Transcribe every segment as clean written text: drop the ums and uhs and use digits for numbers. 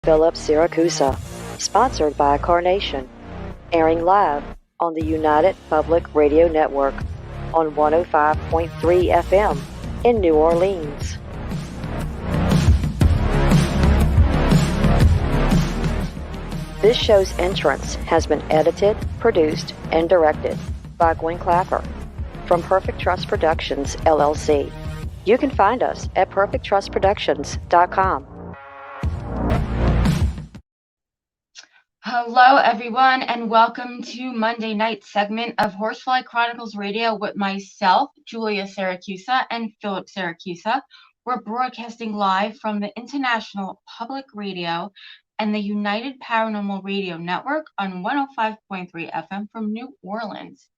Philip Siracusa, sponsored by Carnation, airing live on the United Public Radio Network on 105.3 FM in New Orleans. This show's entrance has been edited, produced, and directed by Gwen from Perfect Trust Productions, LLC. You can find us at perfecttrustproductions.com. Hello, everyone, and welcome to Monday night segment of Horsefly Chronicles Radio with myself, Julia Siracusa, and Philip Siracusa. We're broadcasting live from the International Public Radio and the United Paranormal Radio Network on 105.3 FM from New Orleans.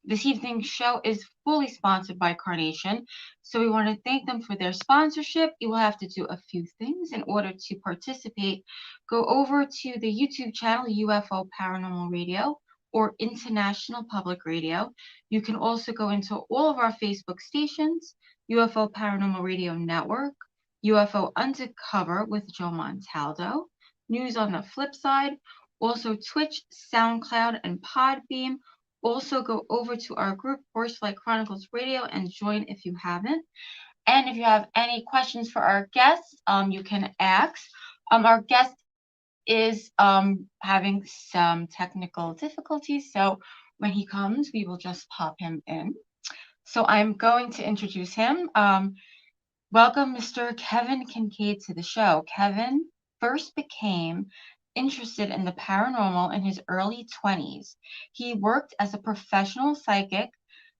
This evening's show is fully sponsored by Carnation, so we want to thank them for their sponsorship. You will have to do a few things in order to participate. Go over to the YouTube channel UFO Paranormal Radio or International Public Radio. You can also go into all of our Facebook stations, UFO Paranormal Radio Network, UFO Undercover with Joe Montaldo, News on the Flip Side, also Twitch, SoundCloud, and Podbeam. Also go over to our group, Horsefly Chronicles Radio, and join if you haven't. And if you have any questions for our guests, you can ask. Our guest is having some technical difficulties, so when he comes, we will just pop him in. So I'm going to introduce him. Welcome, Mr. Kevin Kinkade, to the show. Kevin first became interested in the paranormal in his early 20s. He worked as a professional psychic,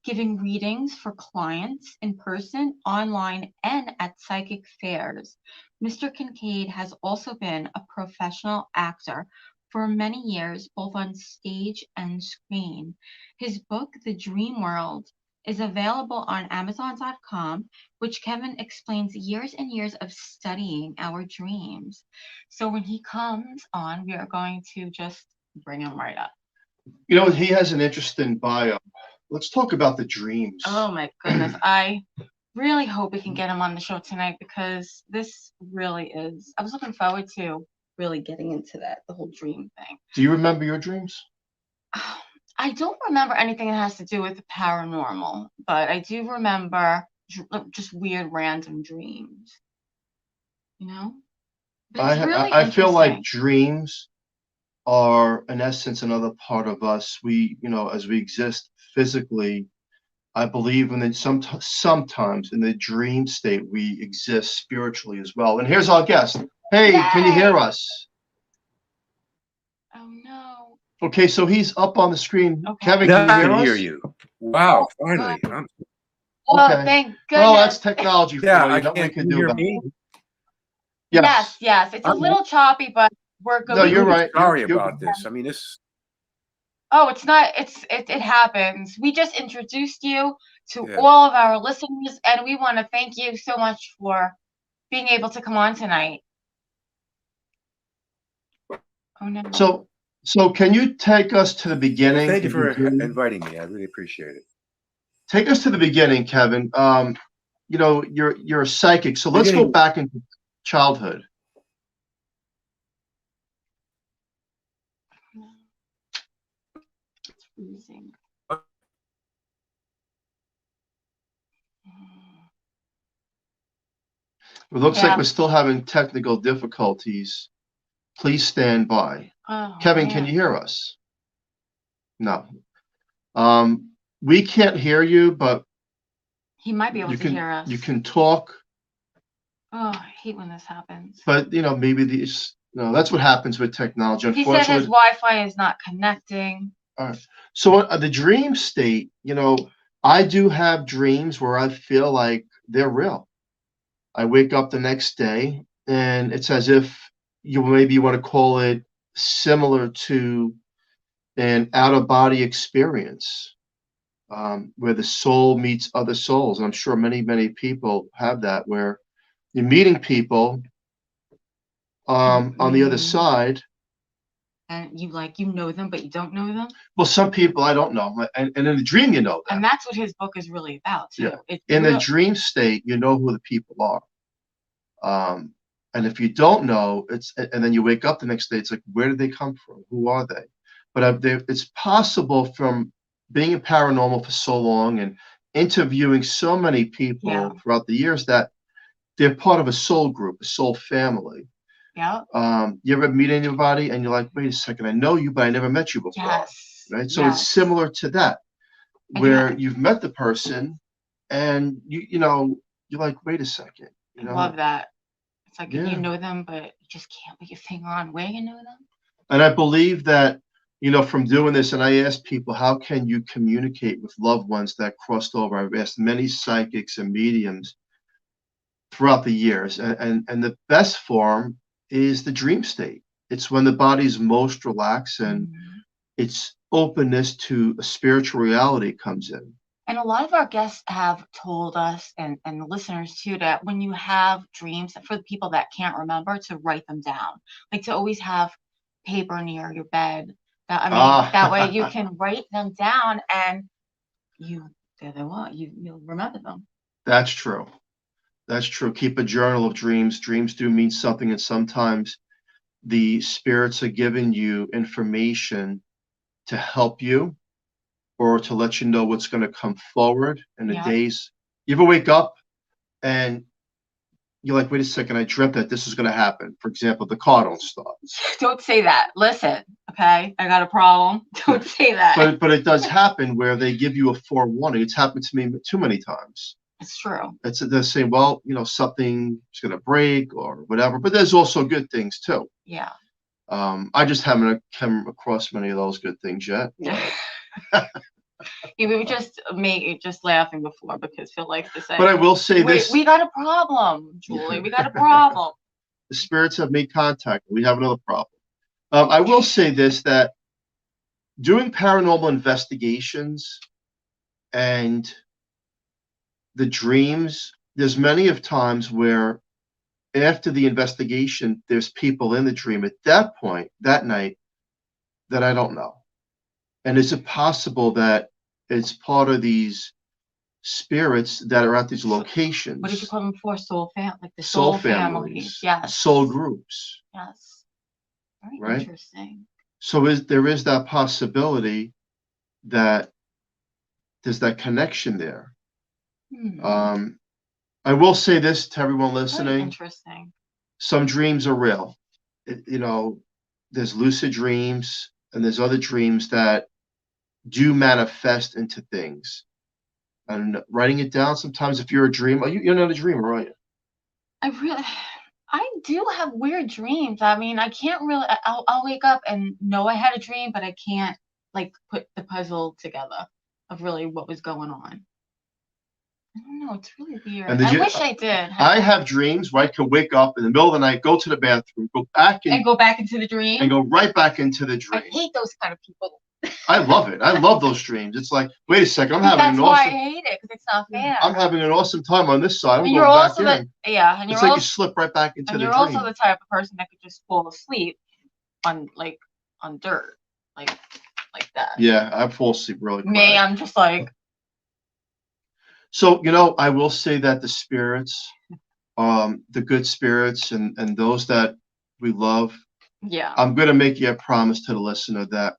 giving readings for clients in person, online, and at psychic fairs. Mr. Kinkade has also been a professional actor for many years, both on stage and screen. His book, The Dream World, is available on Amazon.com, which Kevin explains years and years of studying our dreams. So when he comes on, we are going to just bring him right up. You know, he has an interesting bio. Let's talk about the dreams. Oh my goodness. I really hope we can get him on the show tonight, because this really is, I was looking forward to really getting into that, the whole dream thing. Do you remember your dreams? I don't remember anything that has to do with the paranormal, but I do remember just weird random dreams, you know? I feel like dreams are, in essence, another part of us. We, you know, as we exist physically, I believe sometimes in the dream state, we exist spiritually as well. And here's our guest. Hey, Yay! Can you hear us? Oh, no. Okay, so he's up on the screen. Okay. Kevin, can you hear us? I hear you. Wow, finally. Oh, okay. Thank goodness. Oh, that's technology for yeah, you. I can't hear me. Yes. It's a little choppy, but we're good. No, you're right. Sorry about this. I mean, this. Oh, it's not. It happens. We just introduced you to all of our listeners, and we want to thank you so much for being able to come on tonight. Oh no. So can you take us to the beginning? Thank you for inviting me. I really appreciate it. Take us to the beginning, Kevin. You know, you're a psychic, so let's go back into childhood. It's freezing. It looks like we're still having technical difficulties. Please stand by. Oh, Kevin, can you hear us? No. We can't hear you, but he might be able to hear us. You can talk. Oh, I hate when this happens. But, you know, maybe that's what happens with technology. He said his Wi-Fi is not connecting. All right. So the dream state, you know, I do have dreams where I feel like they're real. I wake up the next day and it's as if you want to call it similar to an out-of-body experience, where the soul meets other souls. And I'm sure many people have that, where you're meeting people on the other side. And you know them, but you don't know them? Well, some people I don't know. And in the dream, you know them. And that's what his book is really about, too. Yeah. In the dream state, you know who the people are. And if you don't know, and then you wake up the next day, it's like, where did they come from? Who are they? But it's possible from being a paranormal for so long and interviewing so many people throughout the years that they're part of a soul group, a soul family. Yeah. You ever meet anybody and you're like, wait a second, I know you, but I never met you before. Yes. Right. So it's similar to that, where you've met the person and you know, you're like, wait a second. I love that. It's like you know them, but you just can't put your finger on where you know them. And I believe that, you know, from doing this, and I ask people, how can you communicate with loved ones that crossed over? I've asked many psychics and mediums throughout the years, and the best form is the dream state. It's when the body's most relaxed and its openness to a spiritual reality comes in. And a lot of our guests have told us, and the listeners too, that when you have dreams, for the people that can't remember, to write them down, like to always have paper near your bed. That way you can write them down, and there they are. You'll remember them. That's true. That's true. Keep a journal of dreams. Dreams do mean something, and sometimes the spirits are giving you information to help you or to let you know what's going to come forward in the days. You ever wake up and you're like, wait a second, I dreamt that this is going to happen. For example, the car don't start. Don't say that. Listen, okay? I got a problem. Don't say that. But it does happen where they give you a forewarning. It's happened to me too many times. It's true. They're saying, well, you know, something is going to break or whatever. But there's also good things too. Yeah. I just haven't come across many of those good things yet. We were just laughing before because Phil likes to say. But I will say this: we got a problem, Julie. We got a problem. The spirits have made contact. We have another problem. I will say this: that doing paranormal investigations and the dreams, there's many of times where after the investigation, there's people in the dream at that point, that night, that I don't know. And is it possible that it's part of these spirits that are at these locations? What did you call them before? Like the soul families. Yes. Soul groups. Yes. Very interesting. So there is that possibility that there's that connection there. I will say this to everyone listening. Very interesting. Some dreams are real. You know, there's lucid dreams and there's other dreams that do manifest into things. And writing it down sometimes, if you're a dreamer, you're not a dreamer, are you? I do have weird dreams. I mean, I can't really, I'll wake up and know I had a dream, but I can't like put the puzzle together of really what was going on. I don't know. It's really weird. I wish I did. I have dreams where I can wake up in the middle of the night, go to the bathroom, go back into the dream. And go right back into the dream. I hate those kind of people. I love it. I love those dreams. It's like, wait a second, That's why I hate it, because it's not fair. I'm having an awesome time on this side. And you're also and it's like you slip right back into the dream. And you're also the type of person that could just fall asleep on dirt, like that. Yeah, I fall asleep really quick. Me, I'm just like. So, you know, I will say that the spirits, the good spirits and those that we love, I'm going to make you a promise to the listener that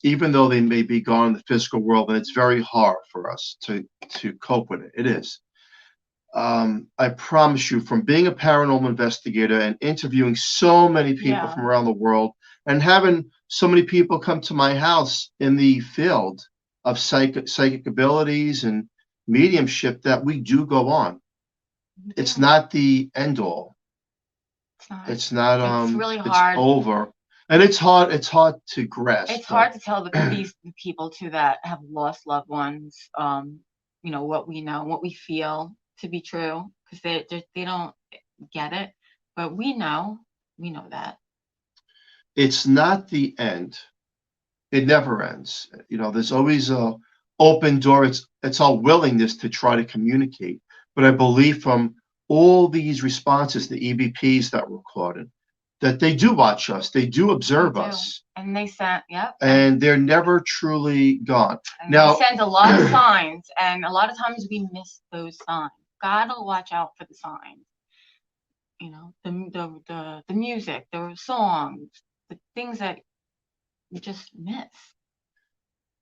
even though they may be gone in the physical world, and it's very hard for us to cope with it, it is. I promise you, from being a paranormal investigator and interviewing so many people from around the world and having so many people come to my house in the field of psychic abilities and mediumship, that we do go on. It's not the end all. It's not. It's really hard. It's over, and it's hard. It's hard to grasp. It's hard to tell the people too that have lost loved ones. You know what we know, what we feel to be true, because they don't get it, but we know that. It's not the end. It never ends. You know, there's always a open door. It's our willingness to try to communicate. But I believe from all these responses, the EVPs that were recorded, that they do watch us, they do observe us, and they send, and they're never truly gone. And now they send a lot of signs, and a lot of times we miss those signs. Gotta watch out for the signs. the music, the songs, the things that you just miss.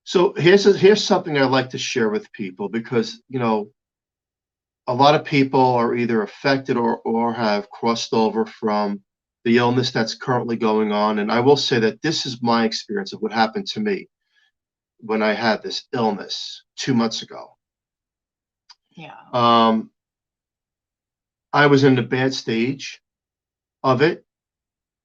So here's something I'd like to share with people, because a lot of people are either affected or have crossed over from the illness that's currently going on. And I will say that this is my experience of what happened to me when I had this illness 2 months ago. Yeah. I was in the bad stage of it,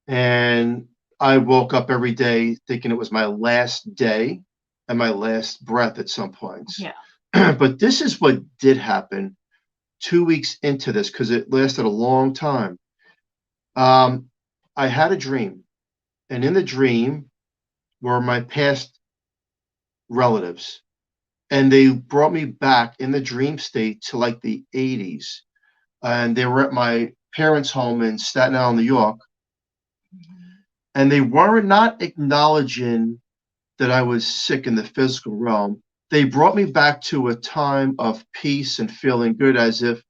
and I woke up every day thinking it was my last day and my last breath at some points. Yeah. But this is what did happen 2 weeks into this, because it lasted a long time. I had a dream, and in the dream were my past relatives, and they brought me back in the dream state to like the 80s, and they were at my parents' home in Staten Island, New York, and they were not acknowledging that I was sick in the physical realm. They brought me back to a time of peace and feeling good, as if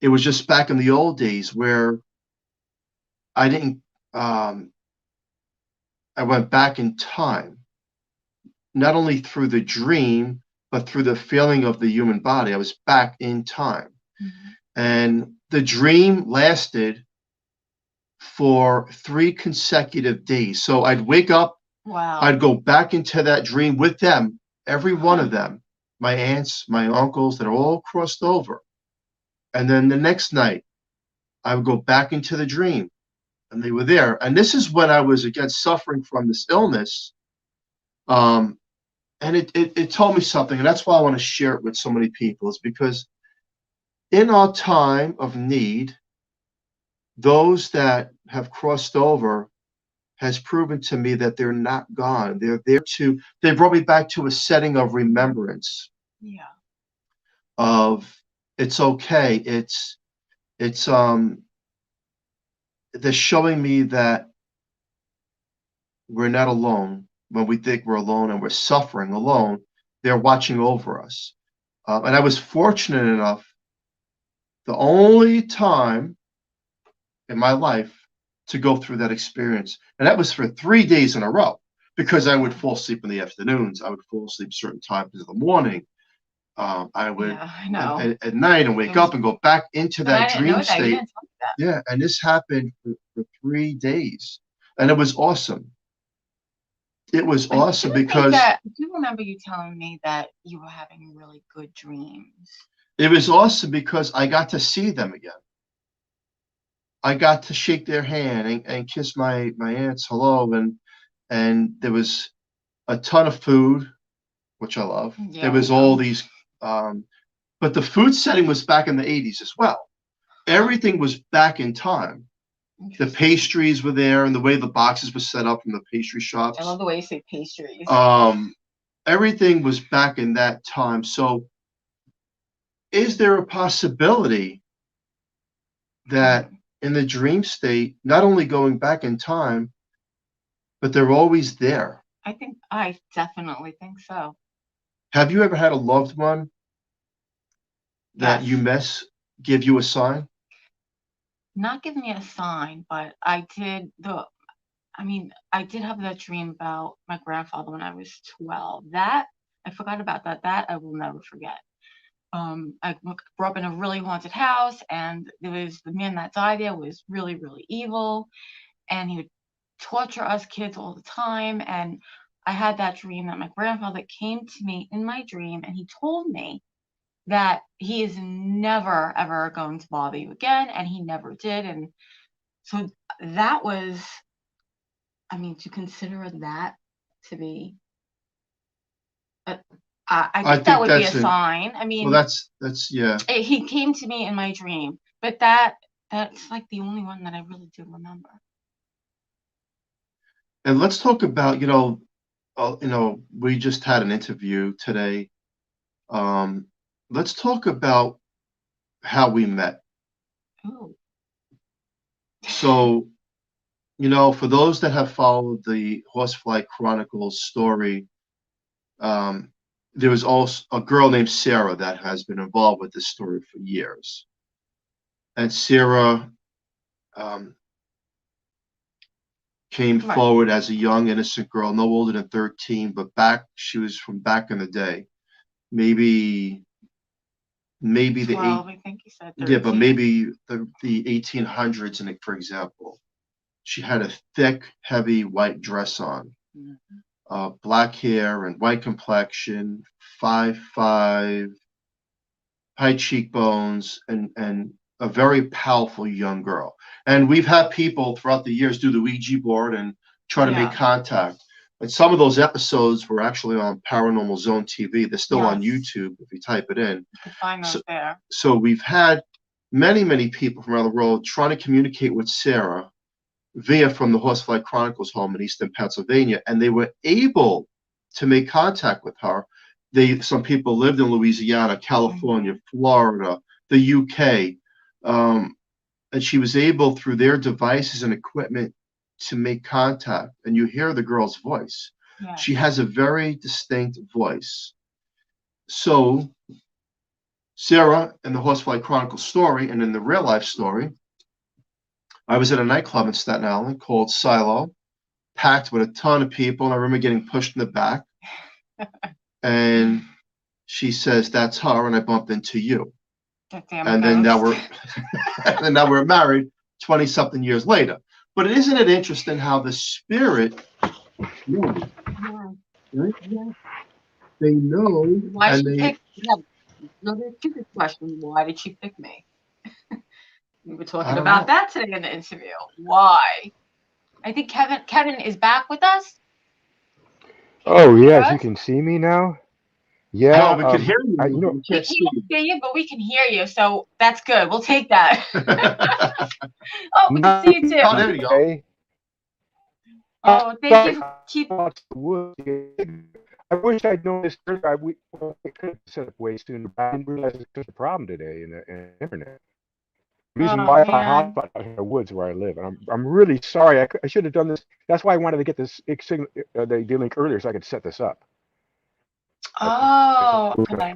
it was just back in the old days where I didn't. I went back in time, not only through the dream, but through the feeling of the human body. I was back in time. And the dream lasted for 3 consecutive days. So I'd wake up, Wow. I'd go back into that dream with them, every one of them, my aunts, my uncles, that are all crossed over. And then the next night, I would go back into the dream, and they were there. And this is when I was, again, suffering from this illness. And it told me something, and that's why I want to share it with so many people, is because in our time of need, those that have crossed over has proven to me that they're not gone. They're there they brought me back to a setting of remembrance. Yeah. Of it's okay. They're showing me that we're not alone when we think we're alone and we're suffering alone. They're watching over us. And I was fortunate enough, the only time in my life to go through that experience. And that was for 3 days in a row, because I would fall asleep in the afternoons. I would fall asleep certain times in the morning. I would at night and wake up and go back into that dream state. Yeah, and this happened for 3 days, and it was awesome. It was awesome because I do remember you telling me that you were having really good dreams. It was awesome because I got to see them again. I got to shake their hand and kiss my aunts hello, and there was a ton of food, which I love. Yeah, there was all these, but the food setting was back in the 80s as well. Everything was back in time. The pastries were there, and the way the boxes were set up from the pastry shops. I love the way you say pastries. Everything was back in that time. So, is there a possibility that in the dream state, not only going back in time, but they're always there? I definitely think so. Have you ever had a loved one that you miss give you a sign? Not give me a sign, but I did have that dream about my grandfather when I was 12. That I forgot about that. That I will never forget. I grew up in a really haunted house, and there was the man that died there was really, really evil, and he would torture us kids all the time. And I had that dream that my grandfather came to me in my dream, and he told me that he is never, ever going to bother you again, and he never did. And so that was, to consider that to be, I think that would be a sign. Well, that's yeah. He came to me in my dream, but that's like the only one that I really do remember. And let's talk about, we just had an interview today. Let's talk about how we met. Oh. So, for those that have followed the Horsefly Chronicles story, there was also a girl named Sarah that has been involved with this story for years. and Sarah came forward as a young, innocent girl, no older than 13, but she was from back in the day. Maybe the 12, I think you said 13. Yeah, but maybe the 1800s, for example. She had a thick, heavy white dress on, black hair and white complexion, 5'5", high cheekbones, and a very powerful young girl. And we've had people throughout the years do the Ouija board and try to make contact. And some of those episodes were actually on Paranormal Zone TV. They're still on YouTube if you type it in. You can find those there. So we've had many, many people from around the world trying to communicate with Sarah from the Horsefly Chronicles home in Eastern Pennsylvania, and they were able to make contact with her. Some people lived in Louisiana, California, Florida, the UK, and she was able, through their devices and equipment, to make contact. And you hear the girl's voice. Yeah. She has a very distinct voice. So Sarah, in the Horsefly Chronicle story and in the real life story, I was at a nightclub in Staten Island called Silo, packed with a ton of people, and I remember getting pushed in the back. And she says, "That's her," and I bumped into you. And then now we're married 20-something years later. But isn't it interesting how the spirit, they know. Why she picked? No, there's two good questions. Why did she pick me? We were talking about that today in the interview. Why? I think Kevin is back with us. Oh yes, you can see me now. Yeah, no, we can hear you. We can't see you, but we can hear you, so that's good. We'll take that. Oh, we can see you too. Oh, there you go. Oh, thank you. Keep. I wish I'd known this earlier. We could have set up way sooner, but I didn't realize it's such a problem today in the internet. I'm using Wi-Fi hotspot out in the woods where I live, and I'm really sorry. I should have done this. That's why I wanted to get this the link earlier so I could set this up. Oh, okay.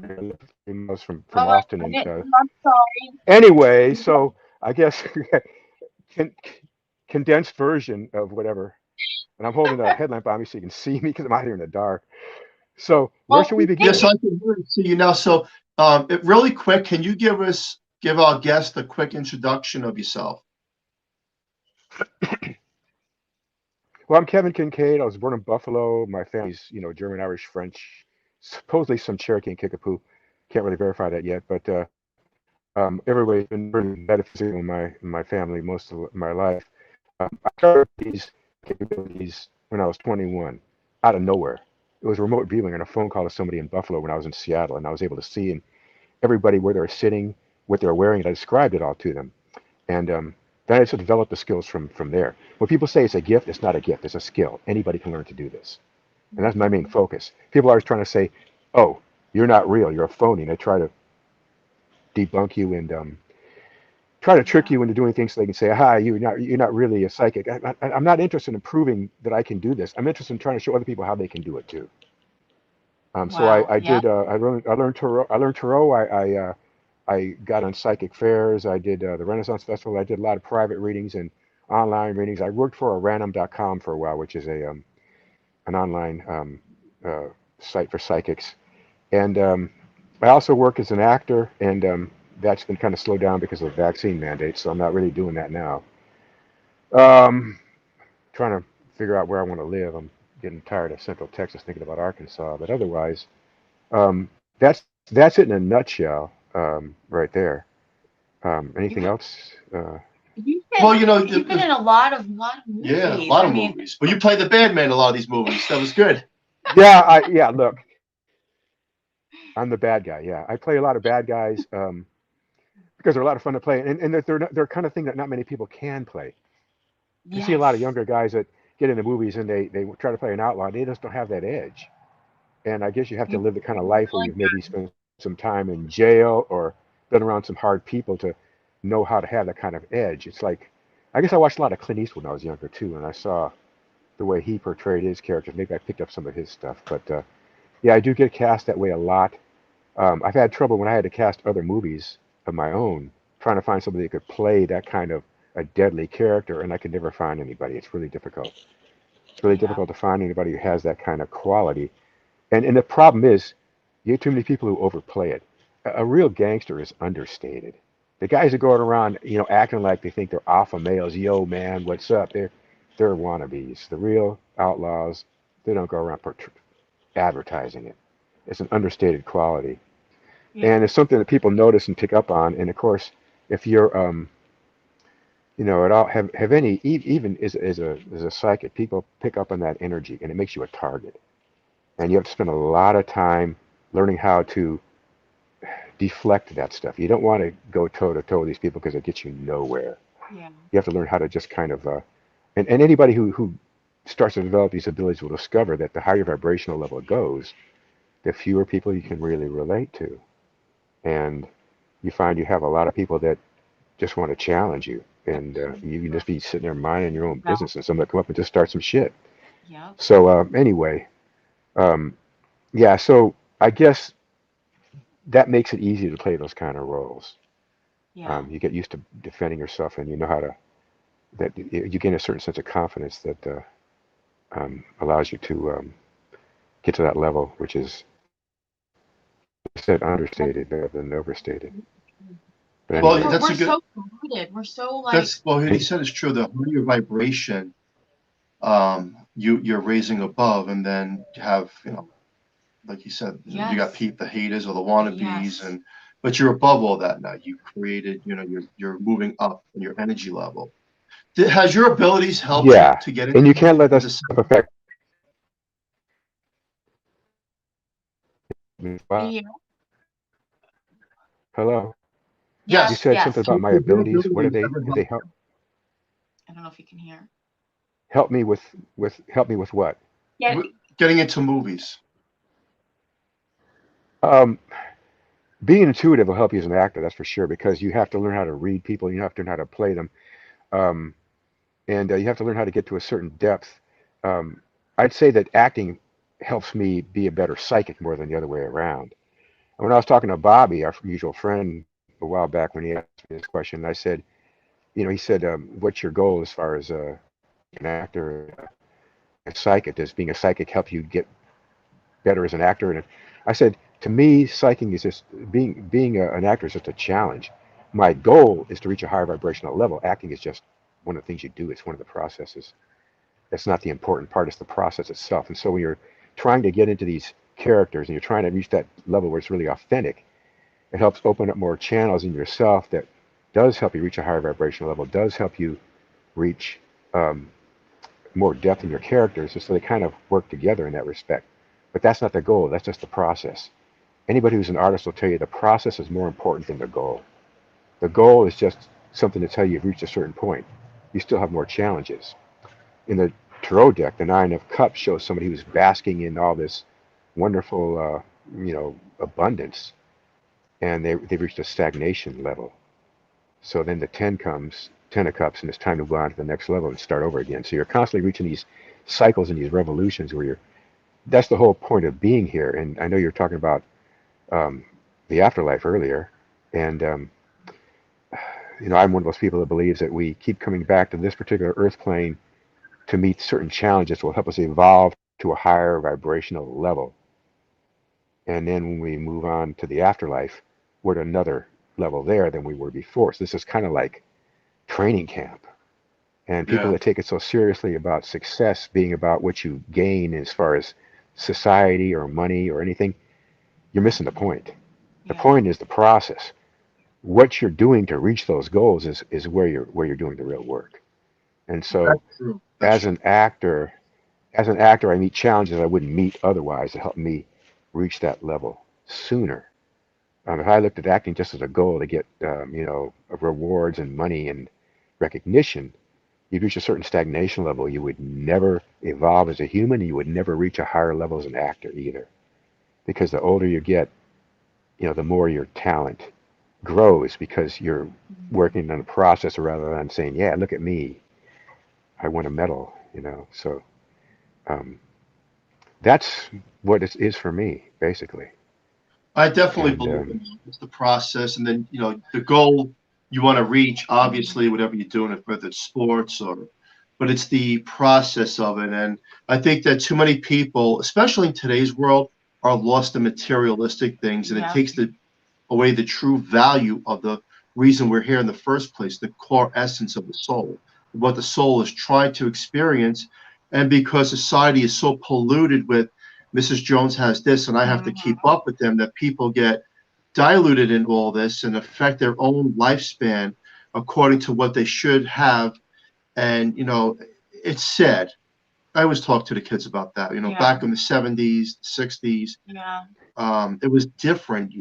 From Austin, and I'm sorry. Anyway, so I guess condensed version of whatever. And I'm holding a headlamp on me so you can see me because I'm out here in the dark. So where should we begin? Yes, I can see you now. So, really quick, can you give our guest a quick introduction of yourself? Well, I'm Kevin Kinkade. I was born in Buffalo. My family's, German, Irish, French, supposedly some Cherokee and Kickapoo. Can't really verify that yet, but everybody's been pretty metaphysical in my family most of my life. I started these capabilities when I was 21, out of nowhere. It was remote viewing and a phone call to somebody in Buffalo when I was in Seattle, and I was able to see everybody where they're sitting, what they're wearing, and I described it all to them. And then I just developed the skills from there. When people say it's a gift, it's not a gift, it's a skill. Anybody can learn to do this. And that's my main focus. People are always trying to say, "Oh, you're not real, you're a phony," and they try to debunk you and try to trick you into doing things so they can say, "Hi, you're not really a psychic." I'm not interested in proving that I can do this. I'm interested in trying to show other people how they can do it too. So I learned tarot. I got on psychic fairs. I did the Renaissance Festival. I did a lot of private readings and online readings. I worked for random.com for a while, which is an online site for psychics. And I also work as an actor, and that's been kind of slowed down because of vaccine mandates, so I'm not really doing that now. Trying to figure out where I want to live. I'm getting tired of Central Texas, thinking about Arkansas, but otherwise, that's it in a nutshell, right there. Anything else? You've been in a lot of movies. Yeah, a lot of movies. Well, you played the bad man in a lot of these movies. That was good. Yeah, look, I'm the bad guy. Yeah, I play a lot of bad guys because they're a lot of fun to play, and they're kind of thing that not many people can play. You see a lot of younger guys that get into movies and they try to play an outlaw. They just don't have that edge. And I guess you have to live the kind of life where you've maybe spent some time in jail or been around some hard people to know how to have that kind of edge. It's like, I guess I watched a lot of Clint Eastwood when I was younger too, and I saw the way he portrayed his characters. Maybe I picked up some of his stuff, but yeah, I do get cast that way a lot. I've had trouble when I had to cast other movies of my own, trying to find somebody that could play that kind of a deadly character, and I could never find anybody. It's really difficult. It's really difficult to find anybody who has that kind of quality. And the problem is, you get too many people who overplay it. A real gangster is understated. The guys that go around, acting like they think they're alpha males, yo man, what's up? They're wannabes. The real outlaws, they don't go around advertising it. It's an understated quality, and it's something that people notice and pick up on. And of course, if you're at all have any even as a psychic, people pick up on that energy, and it makes you a target. And you have to spend a lot of time learning how to deflect that stuff. You don't want to go toe to toe with these people because it gets you nowhere. Yeah. You have to learn how to just kind of and anybody who starts to develop these abilities will discover that the higher vibrational level it goes, the fewer people you can really relate to. And you find you have a lot of people that just want to challenge you, and you can just be sitting there minding your own business, and somebody come up and just start some shit. Yeah. So anyway, yeah. So I guess that makes it easy to play those kind of roles. Yeah. You get used to defending yourself, and you know how to. That you gain a certain sense of confidence that allows you to get to that level, which is, like I said, understated rather than overstated. But Well, anyway, that's we're a good. so committed. We're so What he said is true. The higher vibration, you're raising above, and then you have, like you said, you got the haters or the wannabes, but you're above all that now. You created, you're moving up in your energy level. Has your abilities helped you yeah, to get and into you can't let that as a stuff affect. Can you hear? Hello. Yes. You said something about my Has your abilities. What abilities did ever they helped help? I don't know if you can hear. Help me with what? Yeah. getting into movies? Um, Being intuitive will help you as an actor, that's for sure, because you have to learn how to read people, you have to learn how to play them, um, and you have to learn how to get to a certain depth. Um, I'd say that acting helps me be a better psychic more than the other way around. And when I was talking to Bobby, our usual friend, a while back when he asked me this question, I said, he said, "What's your goal as far as an actor, a psychic? Does being a psychic help you get better as an actor?" And I said, to me, psyching is just being an actor is just a challenge. My goal is to reach a higher vibrational level. Acting is just one of the things you do. It's one of the processes. That's not the important part. It's the process itself. And so when you're trying to get into these characters and you're trying to reach that level where it's really authentic, it helps open up more channels in yourself that does help you reach a higher vibrational level, does help you reach um, more depth in your characters. And so they kind of work together in that respect. But that's not the goal. That's just the process. Anybody who's an artist will tell you the process is more important than the goal. The goal is just something to tell you you've reached a certain point. You still have more challenges. In the tarot deck, the Nine of Cups shows somebody who's basking in all this wonderful, abundance, and they've reached a stagnation level. So then the Ten of Cups, and it's time to go on to the next level and start over again. So you're constantly reaching these cycles and these revolutions where that's the whole point of being here. And I know you're talking about um, the afterlife earlier, and I'm one of those people that believes that we keep coming back to this particular earth plane to meet certain challenges that will help us evolve to a higher vibrational level. And then when we move on to the afterlife, we're at another level there than we were before. So this is kind of like training camp. And people that take it so seriously about success being about what you gain as far as society or money or anything, you're missing the point. The point is the process. What you're doing to reach those goals is where you're doing the real work. And so as an actor, I meet challenges I wouldn't meet otherwise to help me reach that level sooner. If I looked at acting just as a goal to get, rewards and money and recognition, you'd reach a certain stagnation level. You would never evolve as a human. You would never reach a higher level as an actor either. Because the older you get, the more your talent grows because you're working on a process rather than saying, yeah, look at me. I won a medal, So um, that's what it is for me, basically. I definitely And believe in that. It's the process, and then the goal you want to reach, obviously, whatever you're doing, whether it's sports but it's the process of it. And I think that too many people, especially in today's world, are lost in materialistic things, and it takes away the true value of the reason we're here in the first place, the core essence of the soul, what the soul is trying to experience. And because society is so polluted with Mrs. Jones has this, and I have to keep up with them, that people get diluted in all this and affect their own lifespan according to what they should have. And, it's sad. I always talk to the kids about that. Back in the 70s, 60s, it was different.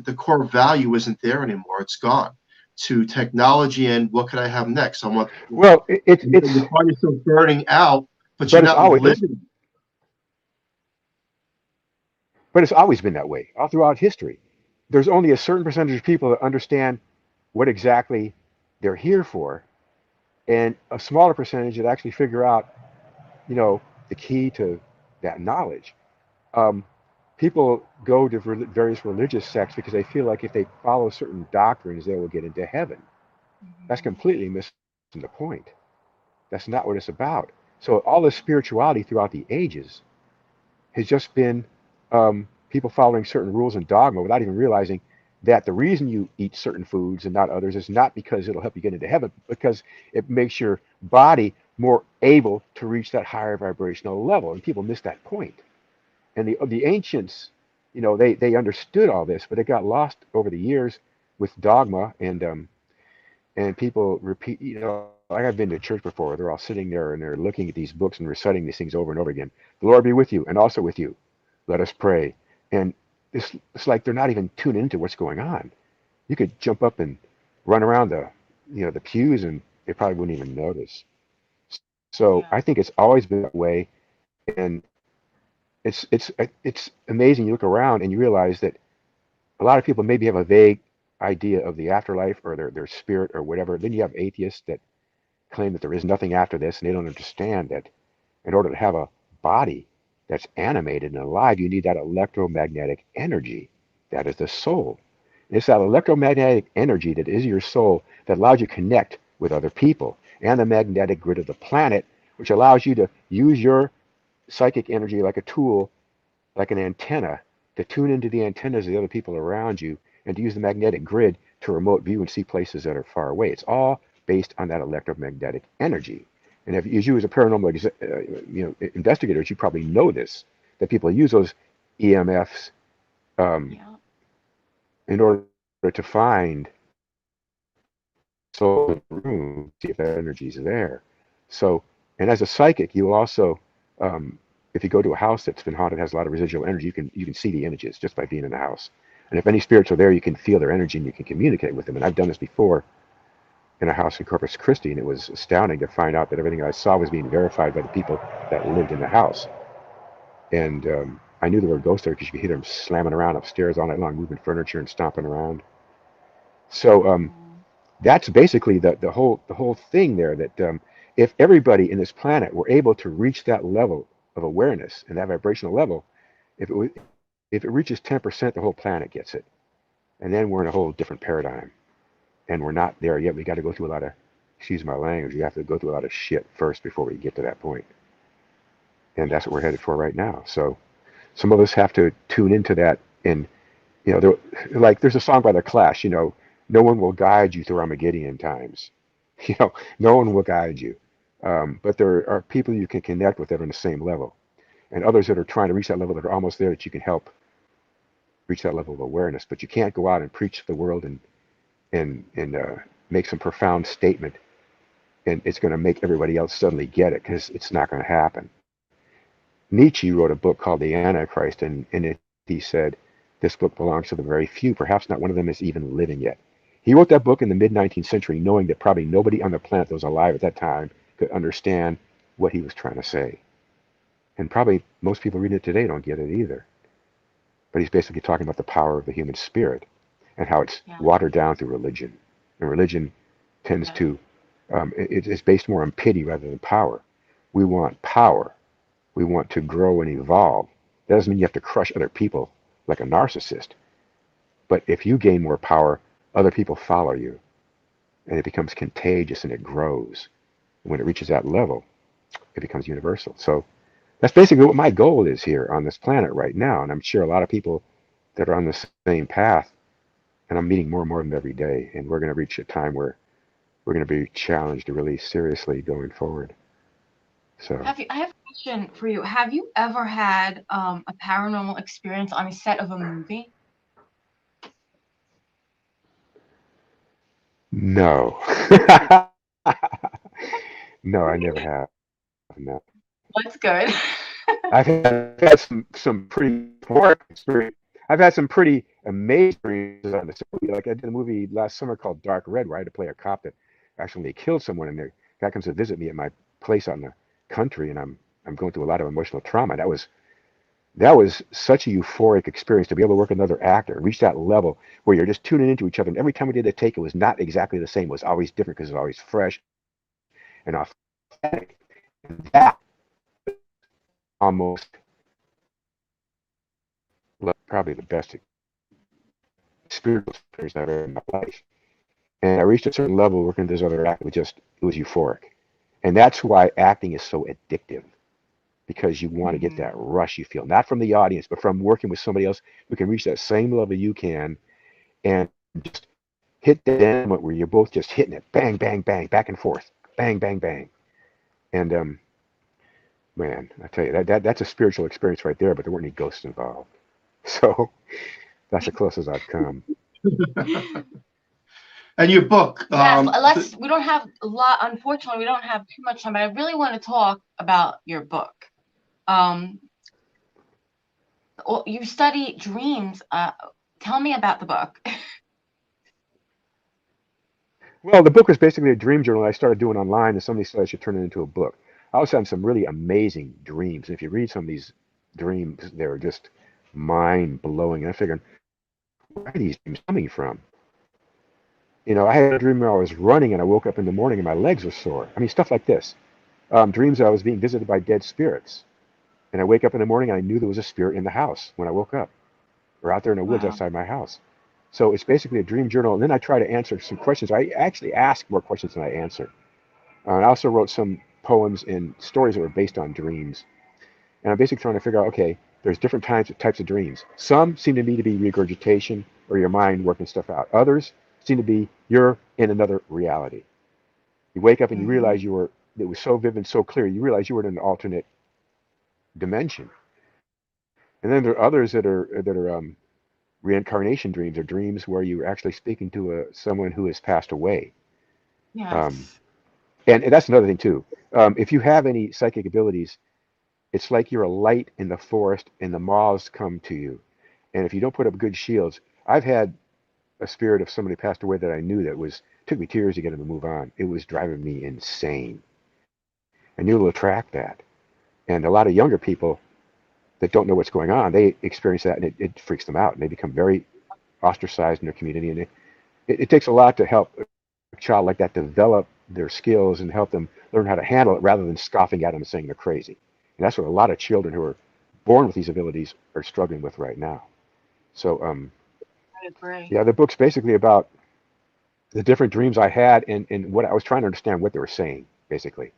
The core value isn't there anymore. It's gone to technology and what could I have next? I want. Well, you find yourself burning out, but you're not living. But it's always been that way, all throughout history. There's only a certain percentage of people that understand what exactly they're here for, and a smaller percentage that actually figure out, the key to that knowledge. Um, People go to various religious sects because they feel like if they follow certain doctrines, they will get into heaven. That's completely missing the point. That's not what it's about. So all this spirituality throughout the ages has just been people following certain rules and dogma without even realizing that the reason you eat certain foods and not others is not because it'll help you get into heaven, because it makes your body more able to reach that higher vibrational level. And people miss that point. And the ancients, they understood all this, but it got lost over the years with dogma and people repeat. I have been to church before. They're all sitting there and they're looking at these books and reciting these things over and over again. The Lord be with you and also with you. Let us pray. And it's like they're not even tuning into what's going on. You could jump up and run around the pews and they probably wouldn't even notice. So I think it's always been that way, and it's amazing. You look around and you realize that a lot of people maybe have a vague idea of the afterlife or their spirit or whatever. Then you have atheists that claim that there is nothing after this, and they don't understand that in order to have a body that's animated and alive, you need that electromagnetic energy. That is the soul. And it's that electromagnetic energy that is your soul that allows you to connect with other people and the magnetic grid of the planet, which allows you to use your psychic energy like a tool, like an antenna, to tune into the antennas of the other people around you and to use the magnetic grid to remote view and see places that are far away. It's all based on that electromagnetic energy. And if you as a paranormal investigators, you probably know this, that people use those EMFs in order to find soul in the room, see if that energy is there. So, and as a psychic, you will also, if you go to a house that's been haunted, has a lot of residual energy, you can see the images just by being in the house. And if any spirits are there, you can feel their energy and you can communicate with them. And I've done this before in a house in Corpus Christi, and it was astounding to find out that everything I saw was being verified by the people that lived in the house. And I knew there were ghosts there because you could hear them slamming around upstairs all night long, moving furniture and stomping around. So that's basically the whole thing there. That if everybody in this planet were able to reach that level of awareness and that vibrational level, if it reaches 10%, the whole planet gets it, and then we're in a whole different paradigm. And we're not there yet. We got to go through a lot of, excuse my language, we have to go through a lot of shit first before we get to that point. And that's what we're headed for right now. So some of us have to tune into that. And, there's a song by The Clash, no one will guide you through Armageddon times. No one will guide you. But there are people you can connect with that are on the same level. And others that are trying to reach that level that are almost there that you can help reach that level of awareness. But you can't go out and preach to the world and make some profound statement, and it's going to make everybody else suddenly get it, because it's not going to happen. Nietzsche wrote a book called The Antichrist, and in it he said, this book belongs to the very few, perhaps not one of them is even living yet. He wrote that book in the mid-19th century knowing that probably nobody on the planet that was alive at that time could understand what he was trying to say. And probably most people reading it today don't get it either. But he's basically talking about the power of the human spirit and how it's watered down through religion. And religion tends to, it's based more on pity rather than power. We want power. We want to grow and evolve. That doesn't mean you have to crush other people like a narcissist. But if you gain more power, other people follow you. and it becomes contagious and it grows. And when it reaches that level, it becomes universal. So that's basically what my goal is here on this planet right now. And I'm sure a lot of people that are on the same path, and I'm meeting more and more of them every day. And we're going to reach a time where we're going to be challenged really seriously going forward. So I have a question for you. Have you ever had a paranormal experience on a set of a movie? no. No, I never have. No. That's good. I've had some pretty poor experience. I've had some pretty amazing experiences on this movie. Like I did a movie last summer called Dark Red, where I had to play a cop that actually killed someone, and the guy comes to visit me at my place out in the country, and I'm going through a lot of emotional trauma. That was such a euphoric experience to be able to work with another actor, reach that level where you're just tuning into each other. And every time we did a take, it was not exactly the same. It was always different because it was always fresh and authentic. And that almost probably the best spiritual experience I've ever had in my life. And I reached a certain level working with this other actor. It was euphoric. And that's why acting is so addictive, because you want to get that rush you feel, not from the audience, but from working with somebody else who can reach that same level you can and just hit the moment where you're both just hitting it, bang, bang, bang, back and forth, bang, bang, bang. And man, I tell you, that's a spiritual experience right there, but there weren't any ghosts involved. So that's the closest I've come. And your book. Yes, we don't have a lot. Unfortunately, we don't have too much time, but I really want to talk about your book. You study dreams. Tell me about the book. Well, the book was basically a dream journal I started doing online, and somebody said I should turn it into a book. I was having some really amazing dreams. And if you read some of these dreams, they're just mind blowing. And I figured, where are these dreams coming from? I had a dream where I was running and I woke up in the morning and my legs were sore. I mean, stuff like this. Dreams that I was being visited by dead spirits. And I wake up in the morning and I knew there was a spirit in the house when I woke up, or out there in the woods outside my house. So it's basically a dream journal. And then I try to answer some questions. I actually ask more questions than I answer. And I also wrote some poems and stories that were based on dreams. And I'm basically trying to figure out, okay, there's different types of dreams. Some seem to me to be regurgitation or your mind working stuff out. Others seem to be you're in another reality. You wake up and you realize it was so vivid, so clear, you realize you were in an alternate dimension. And then there are others that are reincarnation dreams, or dreams where you're actually speaking to someone who has passed away. Yes. And that's another thing too. If you have any psychic abilities, it's like you're a light in the forest and the moths come to you. And if you don't put up good shields, I've had a spirit of somebody passed away that I knew took me 2 years to get him to move on. It was driving me insane. I knew to attract that. And a lot of younger people that don't know what's going on, they experience that and it freaks them out. And they become very ostracized in their community. And it takes a lot to help a child like that develop their skills and help them learn how to handle it rather than scoffing at them and saying they're crazy. And that's what a lot of children who are born with these abilities are struggling with right now. So, I agree. yeah, the book's basically about the different dreams I had and what I was trying to understand what they were saying, basically.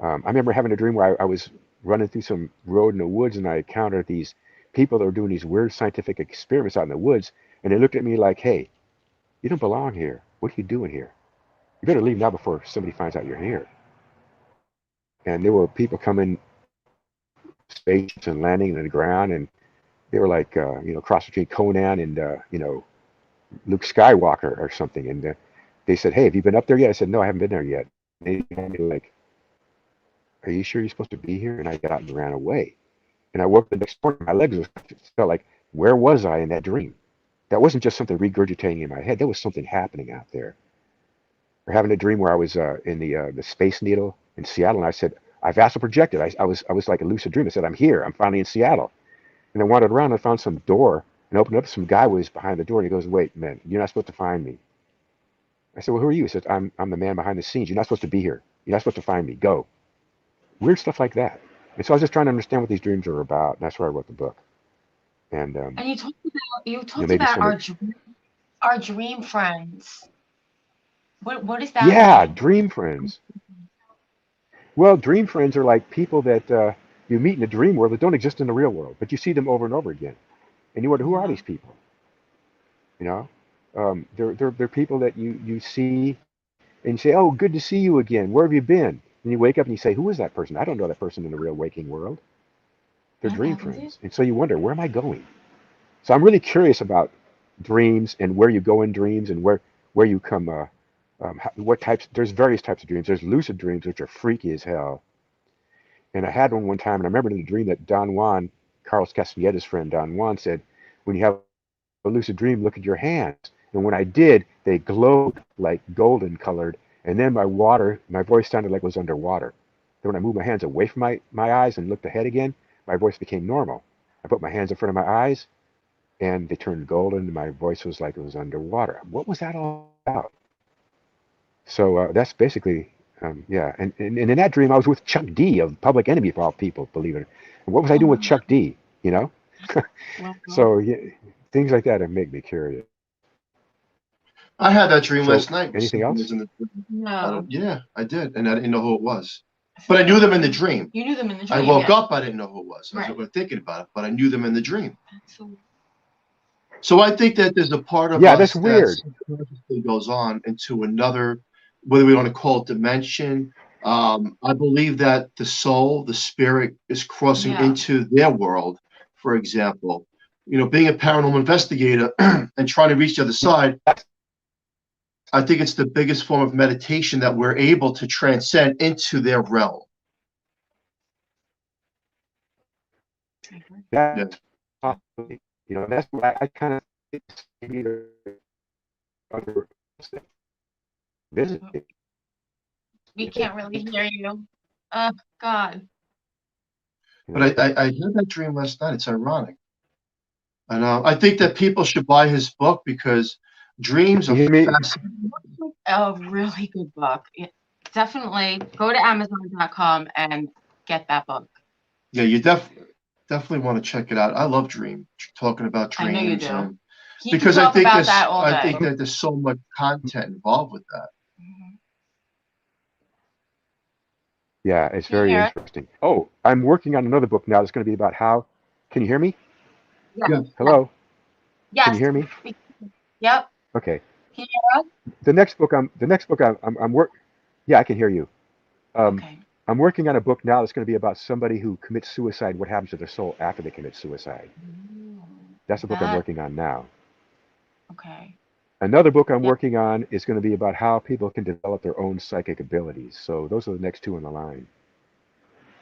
I remember having a dream where I was running through some road in the woods and I encountered these people that were doing these weird scientific experiments out in the woods. And they looked at me like, hey, you don't belong here. What are you doing here? You better leave now before somebody finds out you're here. And there were people coming, spaceships and landing on the ground, and they were like, cross between Conan and, Luke Skywalker or something. And they said, hey, have you been up there yet? I said, no, I haven't been there yet. And they told me like, are you sure you're supposed to be here? And I got out and ran away. And I woke up the next morning, my legs felt like, where was I in that dream? That wasn't just something regurgitating in my head. There was something happening out there. Or having a dream where I was in the Space Needle in Seattle, and I said, I've astral projected. I was like a lucid dream. I said, I'm here. I'm finally in Seattle. And I wandered around and I found some door and opened up. Some guy was behind the door and he goes, wait, man, you're not supposed to find me. I said, well, who are you? He said, I'm the man behind the scenes. You're not supposed to be here. You're not supposed to find me. Go. Weird stuff like that. And so I was just trying to understand what these dreams are about. And that's why I wrote the book. And you talked about our dream friends. What does that Yeah, mean? dream friends. Well, dream friends are like people that you meet in the dream world that don't exist in the real world, but you see them over and over again, and you wonder who are Yeah. these people? You know, they're people that you see and you say, "Oh, good to see you again. Where have you been?" And you wake up and you say, "Who is that person? I don't know that person in the real waking world." They're That dream happens. friends, and so you wonder, where am I going? So I'm really curious about dreams and where you go in dreams and where you come. What types? There's various types of dreams. There's lucid dreams, which are freaky as hell. And I had one time, and I remember in a dream that Don Juan, Carlos Castaneda's friend Don Juan, said, when you have a lucid dream, look at your hands. And when I did, they glowed like golden colored. And then my voice sounded like it was underwater. Then when I moved my hands away from my eyes and looked ahead again, my voice became normal. I put my hands in front of my eyes, and they turned golden, and my voice was like it was underwater. What was that all about? So that's basically, yeah. And in that dream, I was with Chuck D of Public Enemy, for all people, believe it. And what was I doing with Oh, Chuck D? You know? wow. So yeah, things like that make me curious. I had that dream So last night where anything someone was else? in the dream. No. Yeah, I did, and I didn't know who it was, but I knew them in the dream. You knew them in the I dream. woke Yeah. up, I didn't know who it was. I was Right. thinking about it, but I knew them in the dream. So, So I think that there's a part of Yeah, that's us that weird. subconsciously goes on into another, whether we want to call it dimension. I believe that the soul, the spirit, is crossing yeah. into their world. For example, being a paranormal investigator and trying to reach the other side, I think it's the biggest form of meditation that we're able to transcend into their realm. Yeah. That's possibly, that's why I kind of maybe they're other visit. We can't really hear you. Oh, God. But I had that dream last night. It's ironic. And I think that people should buy his book because dreams You are hear me? fascinating. A really good book. Definitely go to Amazon.com and get that book. Yeah, you definitely want to check it out. I love talking about I know you dreams, do. and He can because I talk think about that all day. there's so much content involved with that. Mhm. Yeah, it's Can you very hear it? interesting. Oh, I'm working on another book now that's going to be about how. Can you hear me? Yes. Yeah. Hello? Can Yes. you hear me? Yep. Okay. Can you hear us? The next book I'm work. Yeah, I can hear you. Um, Okay. I'm working on a book now that's going to be about somebody who commits suicide. What happens to their soul after they commit suicide? That's the book I'm That. working on now. Okay. Another book I'm Yep. working on is going to be about how people can develop their own psychic abilities. So those are the next two in the line.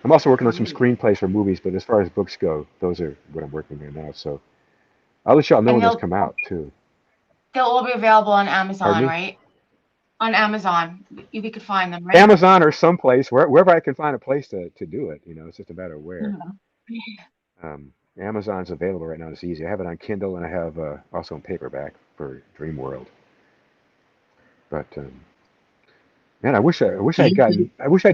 I'm also working on some Great. screenplays for movies, but as far as books go, those are what I'm working on now. So I'll let y'all know And when those come out too. they'll all be available on Pardon Amazon, me? right? On Amazon, we could find them, right? Amazon or someplace, wherever I can find a place to do it. It's just a matter of where. Yeah. Amazon's available right now. It's easy. I have it on Kindle and I have also in paperback for Dream World. But man, Do you think, I wish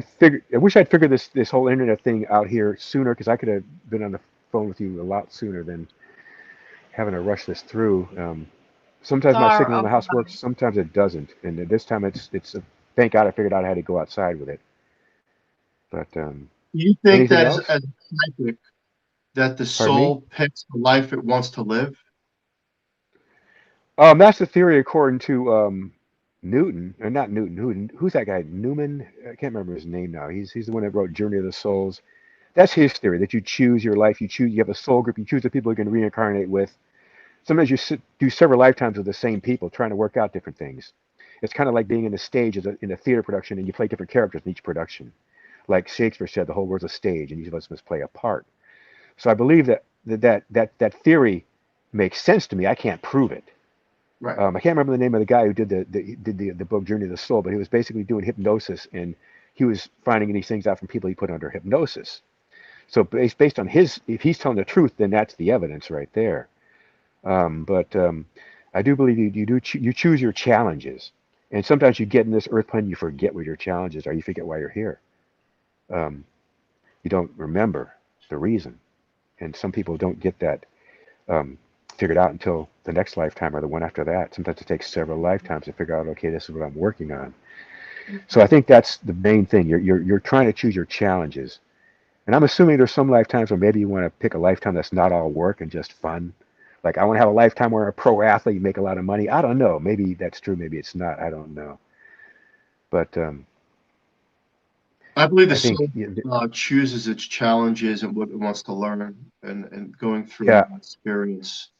I'd figured this whole internet thing out here sooner because I could have been on the phone with you a lot sooner than having to rush this through. Sometimes my Sorry. signal in the house works, sometimes it doesn't, and this time it's thank God I figured out how to go outside with it. But anything that else? as a psychic, that the Pardon me? soul picks the life it wants to live? That's the theory according to Newton, or not Newton. Who's that guy? Newman? I can't remember his name now. He's the one that wrote Journey of the Souls. That's his theory that you choose your life. You have a soul group. You choose the people you're going to reincarnate with. Sometimes you do several lifetimes with the same people, trying to work out different things. It's kind of like being in the stage in a theater production, and you play different characters in each production. Like Shakespeare said, the whole world's a stage, and each of us must play a part. So I believe that theory makes sense to me. I can't prove it. Right. I can't remember the name of the guy who did the book Journey of the Soul, but he was basically doing hypnosis, and he was finding these things out from people he put under hypnosis. So based on if he's telling the truth, then that's the evidence right there. But I do believe you choose your challenges, and sometimes you get in this earth plane, you forget what your challenges are, you forget why you're here. Um, you don't remember the reason, and some people don't get that. Um, figured out until the next lifetime or the one after that. Sometimes it takes several lifetimes to figure out, okay, this is what I'm working on. So I think that's the main thing. You're trying to choose your challenges. And I'm assuming there's some lifetimes where maybe you want to pick a lifetime that's not all work and just fun. Like I want to have a lifetime where I'm a pro athlete, you make a lot of money. I don't know. Maybe that's true. Maybe it's not. I don't know. But I believe the I think, soul chooses its challenges and what it wants to learn and going through yeah, that experience.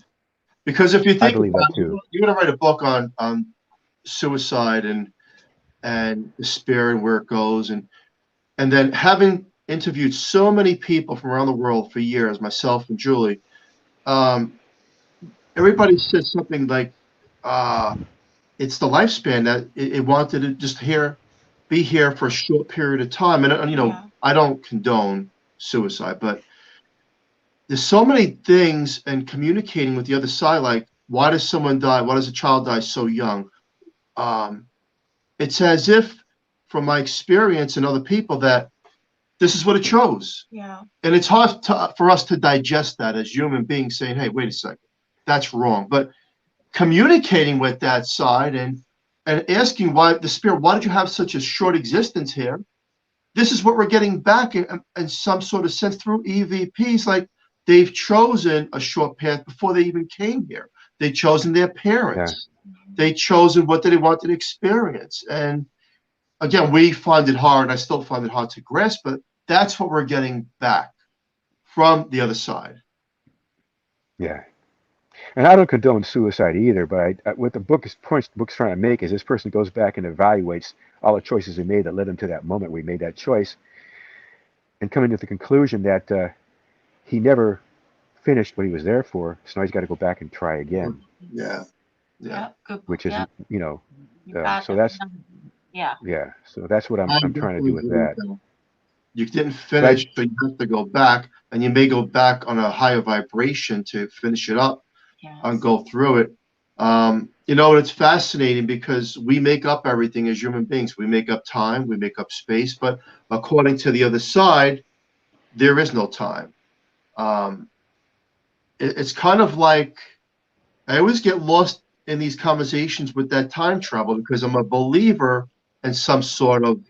Because if you I think believe that about it, too. you're going to write a book on suicide and despair and where it goes. And then having interviewed so many people from around the world for years, myself and Julie, everybody said something like, it's the lifespan that it wanted to just be here for a short period of time. And you know, Yeah. I don't condone suicide, but there's so many things and communicating with the other side, like why does someone die? Why does a child die so young? It's as if, from my experience and other people, that this is what it chose. Yeah. And it's hard for us to digest that as human beings, saying, hey, wait a second, that's wrong. But communicating with that side and asking why the spirit, why did you have such a short existence here? This is what we're getting back in some sort of sense through EVPs. Like they've chosen a short path before they even came here. They've chosen their parents. Yeah. They chosen what they wanted to experience. And again, we find it hard. I still find it hard to grasp, but that's what we're getting back from the other side. Yeah. And I don't condone suicide either, but what the book's trying to make is this person goes back and evaluates all the choices he made that led him to that moment where he made that choice, and coming to the conclusion that he never finished what he was there for, so now he's got to go back and try again. Yeah. Yeah. Good. Which is, Yep. you know, You got so it. that's Yeah. so that's what I'm trying to do with that. You didn't finish, so you have to go back, and you may go back on a higher vibration to finish it up and go through it. You know, it's fascinating because we make up everything as human beings. We make up time, we make up space, but according to the other side, there is no time. It's kind of like I always get lost in these conversations with that time travel because I'm a believer in some sort of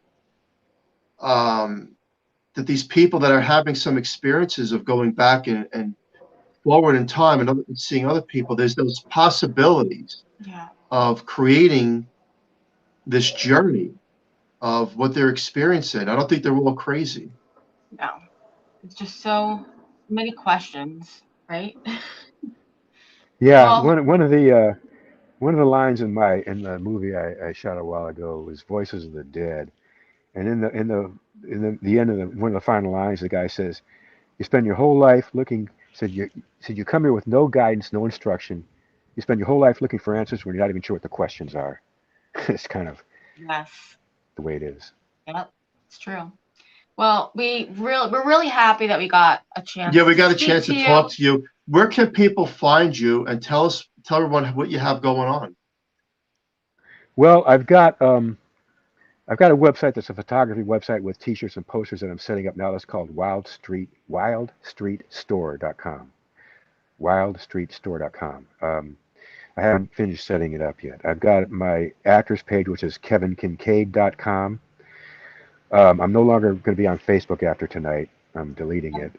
that these people that are having some experiences of going back and forward in time and seeing other people, there's those possibilities of creating this journey of what they're experiencing. I don't think they're all crazy. No, it's just so many questions, right? Yeah, Well, one of the lines in the movie I shot a while ago was "Voices of the Dead," and in the end of one of the final lines, the guy says, "You spend your whole life looking." Said you come here with no guidance, no instruction. You spend your whole life looking for answers when you're not even sure what the questions are. It's kind of yes. the way it is. Yep, it's true. Well, we're really happy that we got a chance. Yeah, we got a speak chance to talk to you. Where can people find you and tell everyone what you have going on? Well, I've got a website that's a photography website with T-shirts and posters that I'm setting up now. That's called wildstreetstore.com. Wildstreetstore.com. I haven't finished setting it up yet. I've got my actors page, which is kevinkinkade.com. I'm no longer going to be on Facebook after tonight. I'm deleting it.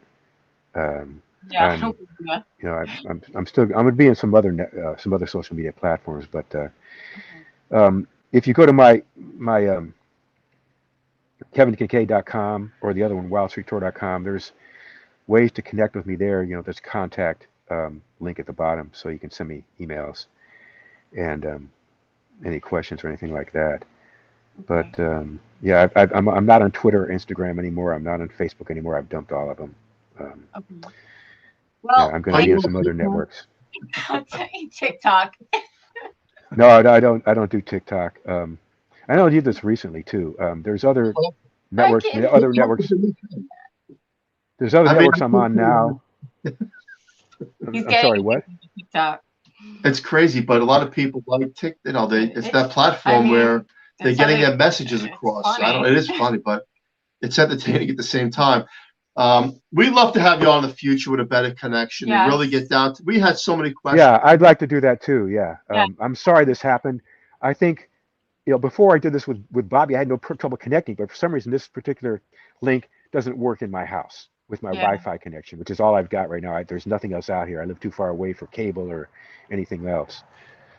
Yeah. You know, I'm going to be in some other social media platforms, but if you go to my kevinkinkade.com or the other one, wildstreetstore.com, there's ways to connect with me there. You know, there's contact link at the bottom, so you can send me emails and any questions or anything like that. But yeah, I'm not on Twitter or Instagram anymore. I'm not on Facebook anymore. I've dumped all of them. Well, yeah, I'm going to be in some other networks. TikTok. No, I don't do TikTok. I know I did this recently too. There's other networks. There's other networks I'm on now. I'm sorry, what? TikTok. It's crazy, but a lot of people like TikTok. You know, it's that platform where they're getting their messages across. It is funny, but it's entertaining at the same time. We'd love to have you on in the future with a better connection and really Yes. get down to. We had so many questions. Yeah, I'd like to do that too. Yeah. Yeah. I'm sorry this happened. I think, before I did this with Bobby, I had no trouble connecting, but for some reason, this particular link doesn't work in my house with my Yeah. Wi-Fi connection, which is all I've got right now. There's nothing else out here. I live too far away for cable or anything else.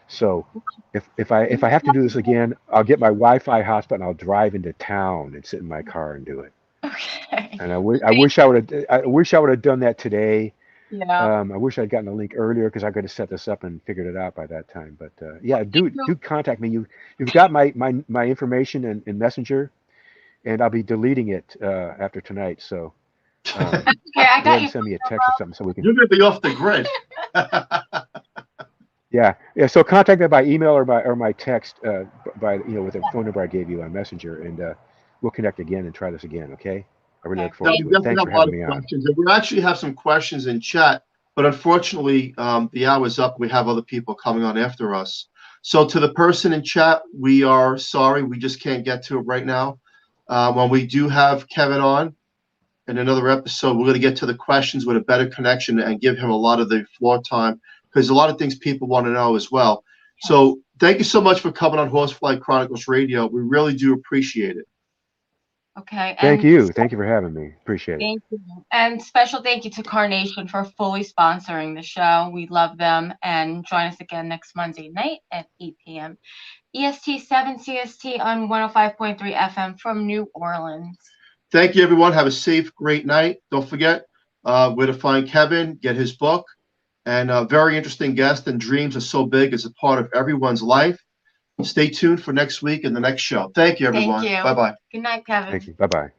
So if I have to do this again, I'll get my Wi-Fi hotspot and I'll drive into town and sit in my car and do it. Okay. And I wish I would have done that today. Yeah. I wish I'd gotten the link earlier because I could have set this up and figured it out by that time. But yeah, do contact me. You've got my information in Messenger, and I'll be deleting it after tonight. So Okay, I go got ahead you. and send me a text or something so we can. You're gonna be off the grid. Yeah. So contact me by email or my text by with the phone number I gave you on Messenger, and we'll connect again and try this again. Okay. I really look forward We to it. definitely Thanks have for a lot having of me on. questions. And we actually have some questions in chat, but unfortunately, the hour's up. We have other people coming on after us. So to the person in chat, we are sorry. We just can't get to it right now. When we do have Kevin on in another episode, we're going to get to the questions with a better connection and give him a lot of the floor time because a lot of things people want to know as well. So thank you so much for coming on Horsefly Chronicles Radio. We really do appreciate it. Okay. Thank you. Thank you for having me. Appreciate it. Thank you. And special thank you to Carnation for fully sponsoring the show. We love them. And join us again next Monday night at 8 p.m. EST 7 CST on 105.3 FM from New Orleans. Thank you, everyone. Have a safe, great night. Don't forget where to find Kevin, get his book, and a very interesting guest. And dreams are so big; it's a part of everyone's life. Stay tuned for next week and the next show. Thank you, everyone. Thank you. Bye-bye. Good night, Kevin. Thank you. Bye-bye.